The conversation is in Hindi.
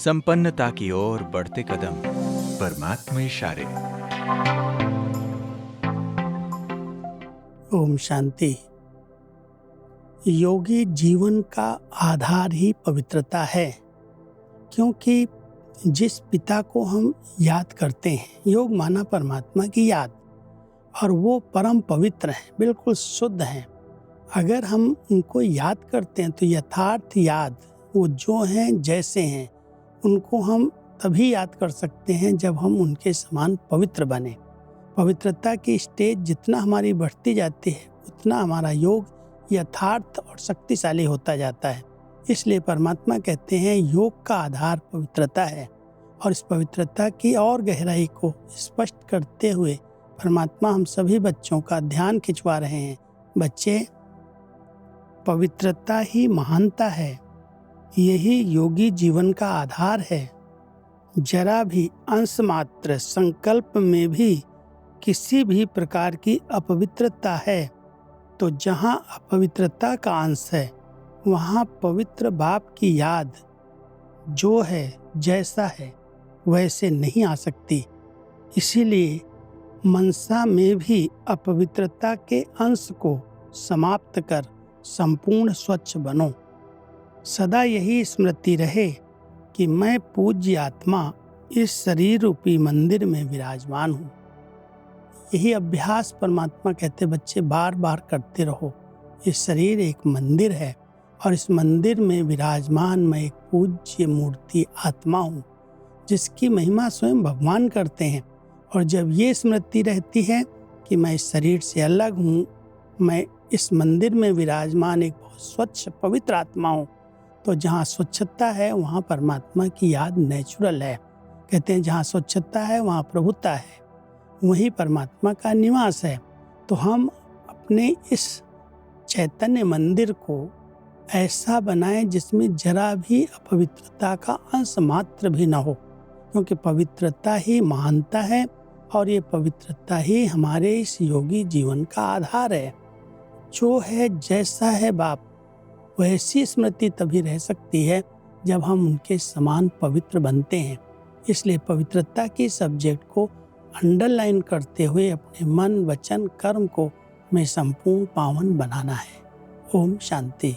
संपन्नता की ओर बढ़ते कदम, परमात्मा इशारे। ओम शांति। योगी जीवन का आधार ही पवित्रता है, क्योंकि जिस पिता को हम याद करते हैं, योग माना परमात्मा की याद, और वो परम पवित्र हैं, बिल्कुल शुद्ध हैं। अगर हम उनको याद करते हैं तो यथार्थ याद, वो जो हैं जैसे हैं, उनको हम तभी याद कर सकते हैं जब हम उनके समान पवित्र बने। पवित्रता की स्टेज जितना हमारी बढ़ती जाती है, उतना हमारा योग यथार्थ और शक्तिशाली होता जाता है। इसलिए परमात्मा कहते हैं योग का आधार पवित्रता है। और इस पवित्रता की और गहराई को स्पष्ट करते हुए परमात्मा हम सभी बच्चों का ध्यान खिंचवा रहे हैं। बच्चे, पवित्रता ही महानता है, यही योगी जीवन का आधार है। जरा भी अंश मात्र संकल्प में भी किसी भी प्रकार की अपवित्रता है तो जहाँ अपवित्रता का अंश है, वहाँ पवित्र बाप की याद जो है जैसा है वैसे नहीं आ सकती। इसीलिए मनसा में भी अपवित्रता के अंश को समाप्त कर संपूर्ण स्वच्छ बनो। सदा यही स्मृति रहे कि मैं पूज्य आत्मा इस शरीर रूपी मंदिर में विराजमान हूँ। यही अभ्यास परमात्मा कहते बच्चे बार बार करते रहो। इस शरीर एक मंदिर है और इस मंदिर में विराजमान मैं एक पूज्य मूर्ति आत्मा हूँ, जिसकी महिमा स्वयं भगवान करते हैं। और जब ये स्मृति रहती है कि मैं इस शरीर से अलग हूँ, मैं इस मंदिर में विराजमान एक बहुत स्वच्छ पवित्र आत्मा हूँ, तो जहाँ स्वच्छता है वहाँ परमात्मा की याद नेचुरल है। कहते हैं जहाँ स्वच्छता है वहाँ प्रभुता है, वही परमात्मा का निवास है। तो हम अपने इस चैतन्य मंदिर को ऐसा बनाएं जिसमें जरा भी अपवित्रता का अंश मात्र भी न हो, क्योंकि पवित्रता ही महानता है और ये पवित्रता ही हमारे इस योगी जीवन का आधार है। जो है जैसा है बाप, वैसी स्मृति तभी रह सकती है जब हम उनके समान पवित्र बनते हैं। इसलिए पवित्रता की सब्जेक्ट को अंडरलाइन करते हुए अपने मन, वचन, कर्म को हमें संपूर्ण पावन बनाना है। ओम शांति।